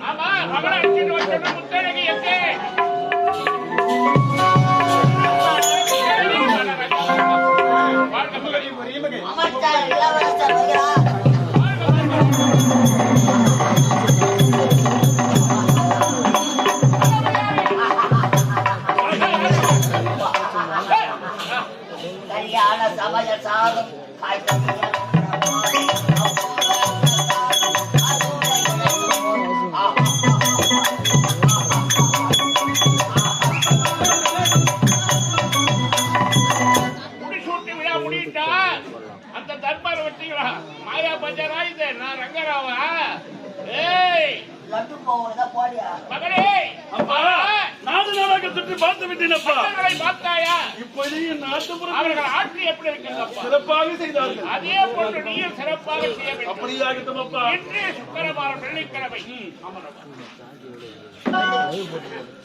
ஆமா மகளை அழைச்சிட்டு வந்தோம் முத்தழகி எங்கே கல்யாண சமையல் சாதம் முடிசூட்டி விழா முடிட்டா அந்த தர்பார வச்சுங்களா மாயா பஜாரா இது நான் ரங்கராவா ஏய் லட்டு போவதா போடியா மகளே அப்பா நாடு நாடாக சுற்றி பார்த்து விட்டேனப்பா. பார்த்தாயா இப்போது நாட்டுப்புறம் அவர்கள் ஆட்சி எப்படி இருக்கிறதப்பா சிறப்பாக செய்தார்கள். அதே போன்று நீயும் சிறப்பாக செய்ய வேண்டும். அப்படியாகட்டும் அப்பா. இன்று சுக்கிரவாரம் வெள்ளிக்கிழமை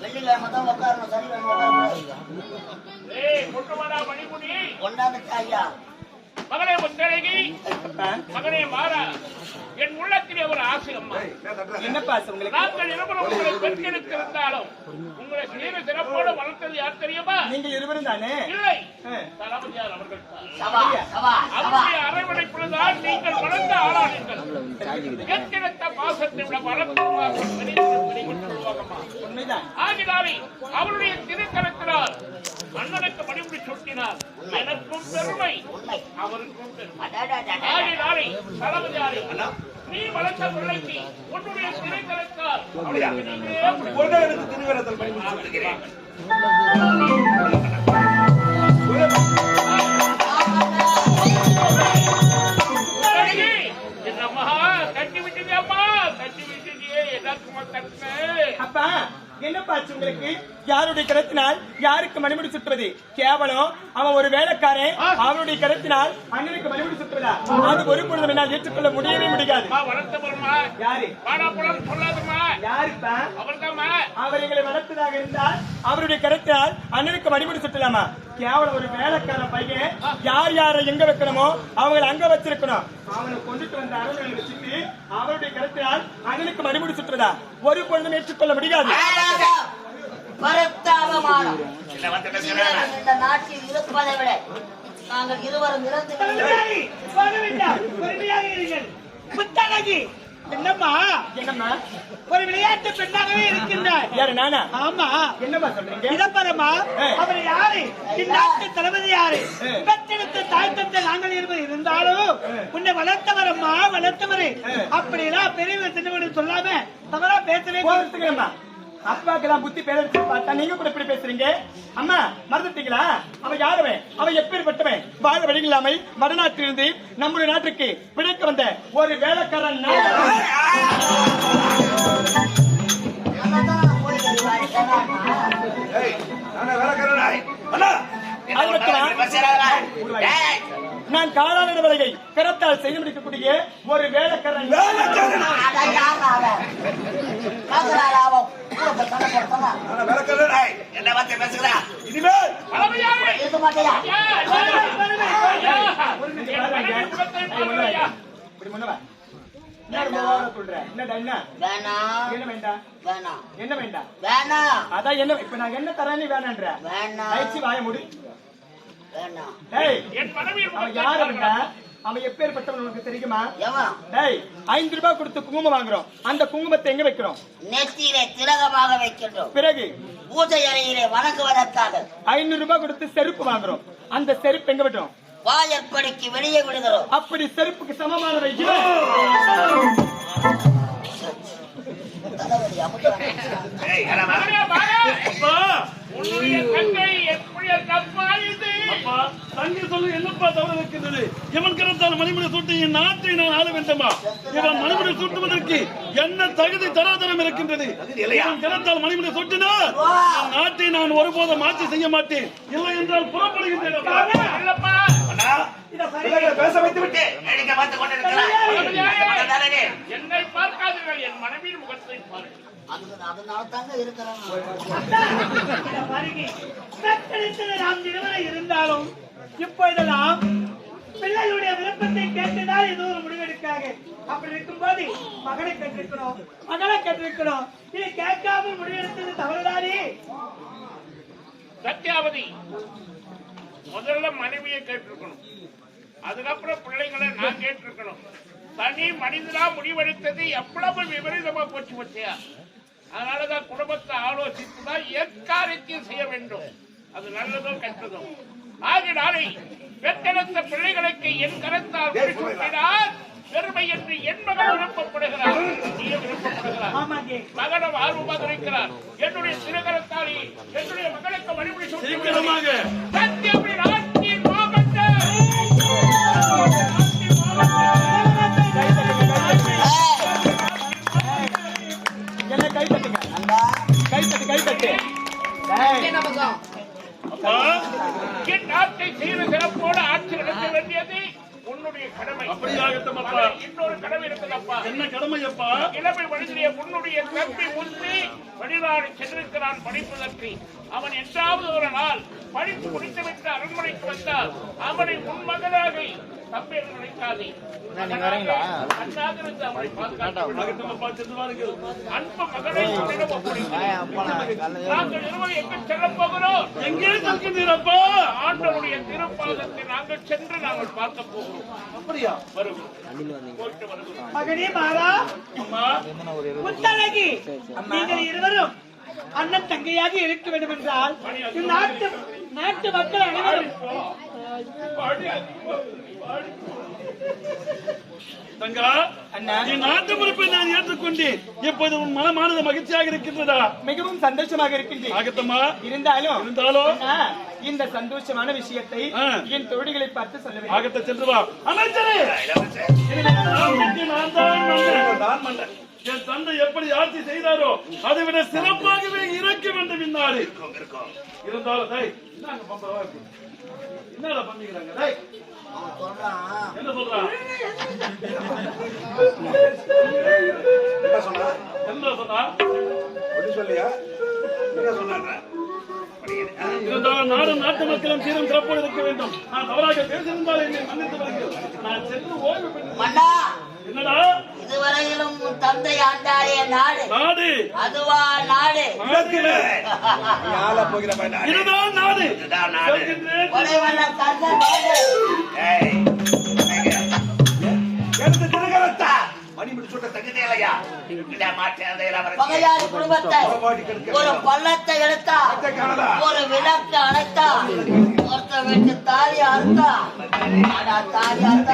வெள்ளிக்கிழமை தான் உட்காரணும் சனிக்கிழமை முட்டுமடா மணிமுடி ஒன்னாந்துச்சு ஐயா மகனே முத்தழகி மகனே மாறா என் உள்ளத்திலே ஒரு ஆசை அம்மா. என்னப்பா உங்களுக்கு? நாங்கள் இருவரும் உங்களை பெற்றெடுத்திருந்தாலும் உங்களை சீர சிறப்போடு வளர்த்தது யார் தெரியுமா? நீங்கள் இருவரும் தானே? இல்லை, தளபதியார் அவர்கள் சபா அவருடைய அரவணைப்புதான் நீங்கள் வளர்ந்த ஆளானீர்கள். பெற்றெடுத்த பாசத்தை விட வளர்ப்புமாக உண்மைதான். ஆகினாலே அவருடைய திருக்கரத்தினால் அண்ணனுக்கு மணிமுடி சுட்டினார். எனக்கும் பெருமை, அவருக்கும் பெருமை. ஆகினாலே தளபதியாரே, நீ வளர்த்த பிள்ளைக்கு உன்னுடைய திருக்கரத்தால் திருவரத்தில் பயன்படுத்துகிறேன். என்னம்மா கட்டி விட்டுதியம்மா, கட்டி விட்டுதியே எல்லாருக்குமா கட்டு. அப்பா என்னப்பாச்சு உங்களுக்கு? யாருடைய கருத்தினால் யாருக்கு மணிமுடி சுற்றுவது? கேவலம் அவன் ஒரு வேலைக்காரன். அவனுடைய கருத்தினால் அண்ணனுக்கு மணிமுடி சுற்றுவதா? அது ஒரு பொழுதும் என்னால் ஏற்றுக்கொள்ள முடியவே முடியாது. வளர்த்த பொருமா யாரு? பாடாப்புலம் சொல்லாதுமா. யாருப்பா? அவர்தாம்மா. அவர் எங்களை வளர்த்ததாக இருந்தால் அவருடைய கருத்தினால் அண்ணனுக்கு மணிமுடி சுற்றலாமா? கேவலம் ஒரு வேலைக்கார பையன். யார் யாரை எங்க வைக்கணுமோ அவங்களை அங்க வச்சிருக்கணும். அவனை கொண்டுட்டு வந்த அரவணை வச்சுட்டு அவருடைய கருத்தினால் அண்ணனுக்கு மணிமுடி சுற்றுவதா? ஒரு பொழுதும் ஏற்றுக்கொள்ள முடியாது. வருத்தாவமானம் இந்த நாட்டில் இருப்பதை விட நாங்கள் இருவரும் இறந்து என்னம்மா என்னம்மா ஒரு விளையாட்டு பெண்ணாகவே இருக்கின்றார். யாரு? நானா? ஆமா. என்னம்மா சொல்றீங்க? இடம்பரமா அவர் யாரு? இந்நாட்டு தளபதி யாரு? பெற்றெடுத்த தாய் தந்தை நாங்கள் இருவர் இருந்தாலும் உன்னை வளர்த்தவரம்மா, வளர்த்தவரு அப்படிலாம் பெரியவர் சின்னவரு சொல்லாம தவறா பேசவே போறதுக்குமா? அப்பாக்கெல்லாம் புத்தி பேரடிச்சு பார்த்தா நீங்க கூட இப்படி பேசுறீங்க. அம்மா மறந்துட்டீங்களா? அவன் யாருவன்? அவன் எப்பேற்பட்டவன்? வாழ வழி இல்லாமல் வடநாட்டிலிருந்து நம்முடைய நாட்டுக்கு பிழைக்க வந்த ஒரு வேலைக்காரன். நான் காலான வேலையை கரத்தால் செய்து முடிக்கக்கூடிய ஒரு வேலைக்காரன். என்ன வார்த்தை பேசுகிறா? என்ன தரேன்னு வேணான்ற வாய முடி. அவன் எப்பேற்பட்டவன் உனக்கு தெரியுமா? 5 ரூபாய் கொடுத்து குங்குமம் வாங்குறோம். அந்த குங்குமத்தை எங்க வைக்கிறோம்? நெத்தியிலே திலகமாக வைக்கின்றோம். பிறகு பூஜை அறையிலே வணங்குவதற்காக 500 ரூபாய் கொடுத்து செருப்பு வாங்குறோம். அந்த செருப்பு எங்க விட்டோம்? வாயற்படிக்கு வெளியே விடுகிறோம். அப்படி செருப்புக்கு சமமானவை தங்கி சொல்லு. என்னப்பா தவறு இருக்கின்றது? இவன் கரத்தால் மணிமுடி சூட்டி என் நாட்டை நான் ஆள வேண்டுமா? இவன் மணிமுடி சூட்டுவதற்கு என்ன தகுதி தராதரம் இருக்கின்றது? இவன் கரத்தால் மணிமுடி சூட்டினால் நாட்டை நான் ஒருபோதும் ஆட்சி செய்ய மாட்டேன். இல்லை என்றால் புறப்படுகின்றேன். பேச வைத்து விட்டு என்னை பார்க்காதீர்கள், என் மனைவியின் முகத்தை பாருங்கள். அதனால தாங்க இருக்கிறாங்க. நாம் இருவரை இருந்தாலும் இப்பொழுதெல்லாம் பிள்ளைகளுடைய விருப்பத்தை கேட்டுதான் ஏதோ ஒரு முடிவெடுக்க இருக்கிறாங்க. அப்படி இருக்கும்போது மகளை கேட்டிருக்கணும், மகளை கேட்டிருக்கணும். இதை கேட்காமல் முடிவெடுத்தது தவறுதானே? சத்யாவதி முதல்ல மனைவியை கேட்டிருக்கணும், அதுக்கப்புறம் பிள்ளைங்களை நான் கேட்டிருக்கணும். தனி மனிதனா முடிவெடுத்தது எவ்வளவு விபரீதமா போச்சு பத்தியா? அதனாலதான் குடும்பத்தை ஆலோசித்துதான் எக்காரியத்தையும் செய்ய வேண்டும். அது நல்லதோ கெட்டதோ. ஆகினாலே பெற்றெடுத்த பிள்ளைகளுக்கு என் கரத்தால் முடிசூட்டினார் பெருமை என்று என் மகன் விருப்பப்படுகிறார், நீயும் விருப்பப்படுகிறார். மகனும் ஆர்வமாக இருக்கிறார். என்னுடைய திருகரத்தாலே என்னுடைய மகளுக்கு வழிமுறை சீக்கிரமாக சத்தியபடி நாட்டின் மாவட்ட என்ன கை தட்டுங்க, கை தட்டு, கை தட்டு. என் நாட்டை செய்த சிறப்போடு ஆட்சி நடத்த வேண்டியது உன்னுடைய கடமை. அப்படியாகட்டும் அப்பா. இன்னொரு கடமை இருக்குதப்பா. என்ன கடமை அப்பா? இளமை வழியிலே உன்னுடைய தம்பி முன்னே வெளிநாடு சென்றிருக்கிறான் படிப்பதற்கு. அவன் என்றாவது ஒரு நாள் படித்து முடித்துவிட்டு அரண்மனைக்கு வந்தால் அவனை உன் மகனாக தம்பி என்று நினைக்காதே. அண்ணாக இருந்து அவனை ஆகட்டும் அப்பா, சென்று வாருங்கள். அன்பு மகனை உன்னிடம் ஒப்படைக்கிறேன். நாங்கள் இருவர் எங்கு செல்ல போகிறோம்? எங்கே செல்கின்றீரப்பா? ஆண்டவனுடைய திருப்பாதத்தை நாங்கள் சென்று நாங்கள் பார்க்க போகிறோம். அப்படியா? வருகிறோம், போயிட்டு வருகிறோம். மகனே மாறா, அம்மா, முத்தழகி, நீங்கள் இருவரும் அண்ணன் தங்கையாக இருக்க வேண்டும் என்றால் நாட்டு மக்கள் அனைவரும் தங்கா, என் நாட்டு பொறுப்பை நான் ஏற்றுக்கொண்டேன். இப்போது உன் மனமானது மகிழ்ச்சியாக இருக்கின்றதா? மிகவும் சந்தோஷமாக இருக்கின்றேன். ஆகத்தம்மா, இருந்தாலும் இருந்தாலும் இந்த சந்தோஷமான விஷயத்தை என் தோழிகளை பார்த்து சொல்ல வேண்டும். ஆகத்தை சென்று வா. அமைச்சரே, நான் தான் மன்னன். என் தந்தை எப்படி ஆட்சி செய்தாரோ அதை விட சிறப்பாகவே இருக்க வேண்டும் இந்நாடு. இருந்தாலும் என்னடா பண்ணிக்கிறாங்க? என்ன சொல்றான்? என்ன சொன்னா? இருந்தாலும் நாடும் நாட்டு மக்களும் சீரும் சிறப்போடு இருக்க வேண்டும். நான் தவறாக பேசியிருந்தால் என்னை மன்னித்து வருகிறேன். நான் சென்று ஓய்வு பெற்று. என்னடா? இதுவரையிலும் உன் தந்தை ஆண்டாரே நாடு, நாடு அதுவா நாடு? இதுதான் நாடு. சொல்கின்றேன். கொலைவல்ல கர்ணன் நாடு. பகையாரி குடும்பத்தை ஒரு பள்ளத்தை எடுத்தா, ஒரு விளக்கு அணைத்தா, ஒருத்த வீட்டு தாலி அறுத்தா, தாலி அறுத்த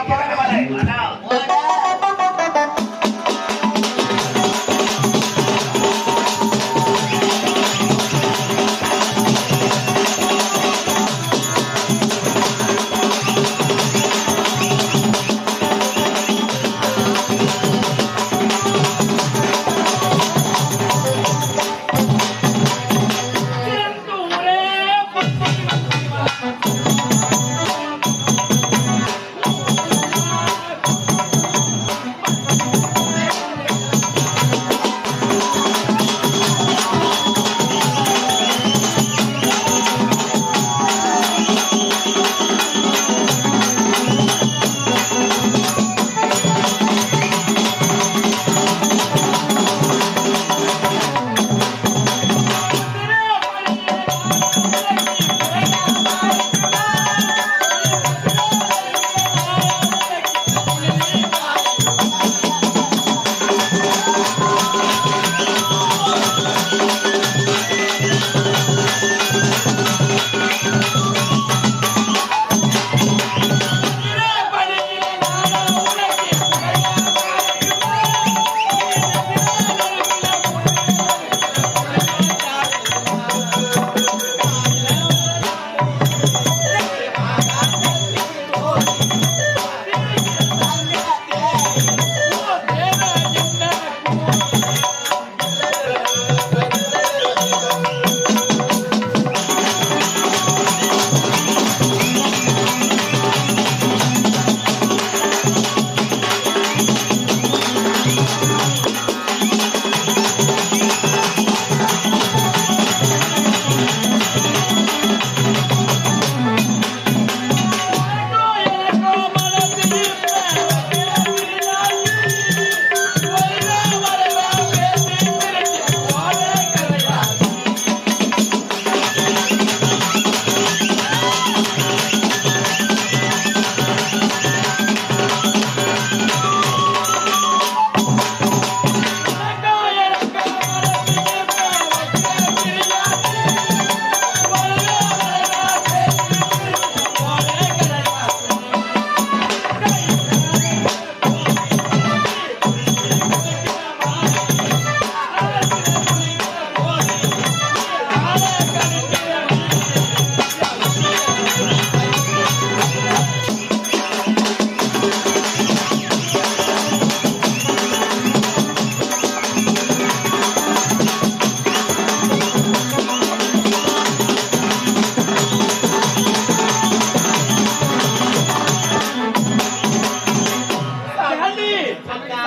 சாந்தி அக்கா.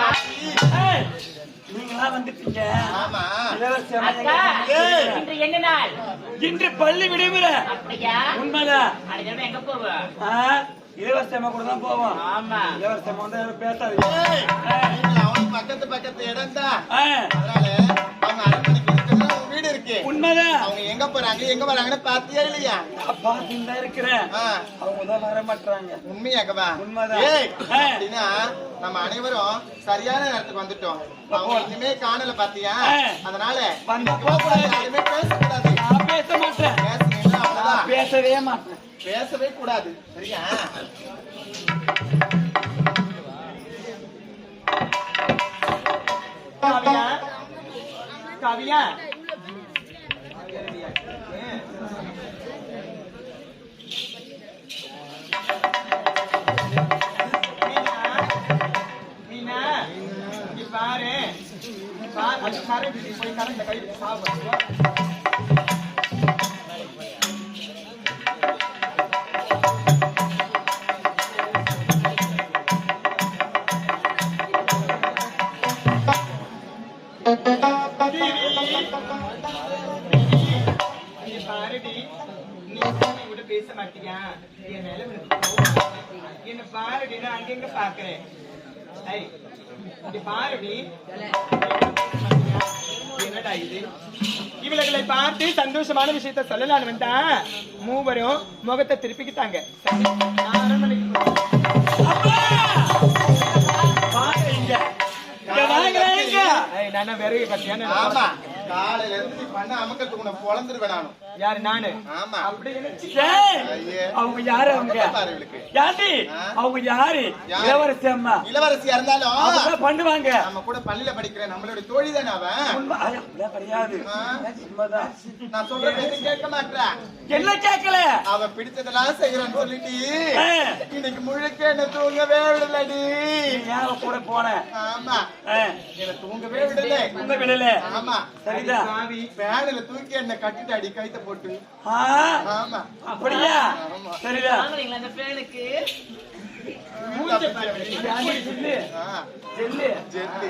ஏய், நீங்களா வந்துட்டீங்க ஆமா. இளவரசி அம்மா அக்கா, எங்க? இன்று என்ன நாள்? இன்று பள்ளி விடுமுறை அப்படியா? உண்மைதான் அன்னைக்கு எங்க போவ? ஆ, இளவரசி அம்மா கூட தான் போவோம் ஆமா. இளவரசி அம்மா வந்து யாரும் பேசாது ஏய், நீங்க அவனுக்கு பக்கத்து இடம் தான். ஆ, அதனால அவங்க அரண்மனைக்கு இருக்கிறது அவங்க வீடு இருக்கு. உண்மைதான் அவங்க எங்க போறாங்க எங்க வராங்கன்னு பாத்தியா இல்லையா? பாத்துட்டு தான் இருக்கிறேன் ஆ, அவங்க தான் வர மாட்டாங்க உண்மையாகவா? உண்மைதான். ஏய், ஆ. அப்படின்னா நம்ம அனைவரும் சரியான நேரத்துக்கு வந்துட்டோம். அவங்க இனிமே காணல பாத்தியா? ஆ. அதனால வந்து போகக்கூடாது, யாருமே பேசக்கூடாது. நான் பேச மாட்டேன் பேசுனீங்கன்னா அவ்வளவுதான். நான் பேசவே மாட்டேன் பேசவே கூடாது, சரியா? காவியா காவியா மீனா, இங்க பாரு. இங்க பாரு, அது கரண்ட் போய் கரண்ட் கை சாப்பிடுவோம். இங்க பாருடி, நீ கூட பேச மாட்டியா? என் மேல உனக்கு கோவமா? என்ன பாருடி, நான் அங்கங்க பாக்குறேன். ஐய், இங்க பாருடி, என்னடா இது? இவளை பார்த்து சந்தோஷமான விஷயத்த சொல்லலான்னு வந்தா மூவரும் முகத்தை திருப்பிக்கிட்டாங்க. சரி, நான் அரண்மனைக்கு ஏய், நானா விறகு கட்டியான்னு ஆமா, காலையில இருந்து நீ பண்ண அமக்கத்துக்கு உன்னை பொழந்துருவேன் நானும். யாரு நானு? ஆமா. அப்படி நினைச்சு ஏய், ஐயே. அவங்க யாரு அவங்க பாரு இவளுக்கு. யாண்டி ஆ? அவங்க யாரு யாரு? இளவரசி அம்மா இளவரசியா இருந்தாலும் அவங்க பண்ணுவாங்க நம்ம கூட பள்ளியில படிக்கிற நம்மளோட தோழி தானே அவன். உண்மை அது அப்படிலாம் கிடையாது ஆ? உண்மைதான் நான் சொல்ற பேச்சு கேட்க மாட்டேன். என்ன கேட்கல அவ பிடிச்சதெல்லாம் செய்யறான்னு சொல்லிட்டு ஆ. இன்னைக்கு முழுக்க என்ன தூங்கவே விடலடி. நீ ஏன் அவ கூட போன ஆமா, ஆ, என்ன தூங்கவே விடல. உங்க விடல ஆமா, சரிதான் சாவி பேனில தூக்கி என்ன கட்டிட்டாடி கைத்த போட்டு. ஆ, ஆமா, அப்படியா ஆமா. சரிதான் வாங்குறீங்களா அந்த பேனுக்கு? யாண்டி ஜில்லு ஆ, ஜில்லு ஜெல்லி.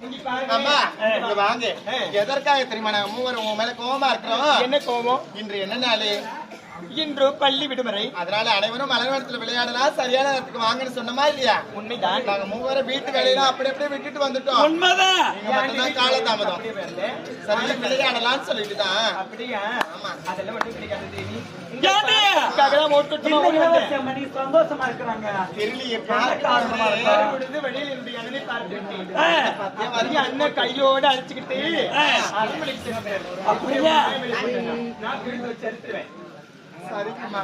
இங்க பாருங்க. அம்மா, இங்க வாங்க. எதற்காக தெரியுமா நாங்க மூவரும் உன் மேல கோவமா இருக்கிறோம்? என்ன கோவம்? இன்று என்ன நாளு? இன்று பள்ளி விடுமுறை. அதனால அனைவரும் மலர்வனத்துல விளையாடலாம், சரியான நேரத்துக்கு வாங்கன்னு சொன்னோமா இல்லையா? உண்மைதான். நாங்க மூவரும் வீட்டு வேலையெல்லாம் அப்படி அப்படியே விட்டுட்டு வந்துட்டோம். உண்மைதான் நீங்க மட்டும்தான் காலதாமதம். அப்படியே வரல. சரி, விளையாடலாம்னு சொல்லிட்டு தான். அப்படியா? ஆமா. அதெல்லாம் மட்டும் கிடைக்காது தேவி. யாண்டி உங்களுக்காகதான் ஓட்டுட்டுமா இந்த இளவரசி வந்தேன். அம்மா நீ சந்தோஷமா இருக்கிறாங்க தெரியலையே, காரணமா இருக்கா? பார்க்க விடுது வெளியில என்னுடைய அண்ணனை பார்த்துட்டேன். ஆ, பாத்தியா, வரிய அண்ணன் கையோட அழைச்சுக்கிட்டு ஆ. அரண்மனைக்கு சென்றார். அப்படியா? நான் வீடு வச்சு அறுத்துருவேன். சரிக்குமா.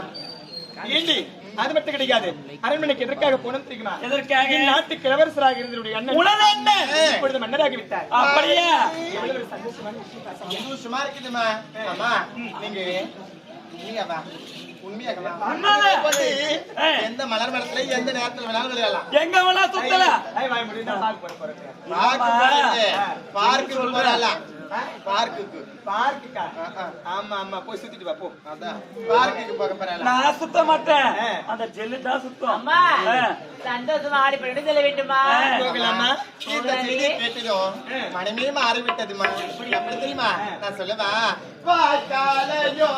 ஏண்டி, அது மட்டும் கிடைக்காது. அரண்மனைக்கு எதற்காக போனோம் தெரியுமா? எதற்காக என் நாட்டுக்கு இளவரசராக இருந்தனுடைய அண்ணன் உணவு என்ன இப்பொழுது மன்னராகி விட்டார். அப்படியா எவ்வளவு ஒரு சந்தோஷமான விஷயம் பாருங்க. சந்தோஷமா இருக்குதுமா. அம்மா, நீங்க உண்மையாவா? உண்மையாகவா? உண்மைதான். வந்து ஆ. எந்த மலர் மரத்துல எந்த நேரத்துல வேணாலும் விளையாடலாம். எங்க வேணா சுத்தலாம் ஐய், வாய் மூடி, நான் பார்க்க போறேன். பார்க்குக்கு போறலாம். பார்க்குக்கு. பார்க்குக்கா? ஆ. ஆமா ஆமா, போய் சுத்திட்டு வா போ. அதான் பார்க்குக்கு போக போறலாம். நான் சுத்த மாட்டேன் ஆ. அந்த ஜெல்லு தான் சுத்தம் அம்மா, ஆ. சந்தோஷமா ஆடி பண்ணிட்டு செல்ல வேண்டுமா? போகலாமா? இந்த செய்தி கேட்டதும் மனமே மாறிவிட்டதுமா. எப்படி தெரியுமா? நான் சொல்லவா? வாய்க்காலையோ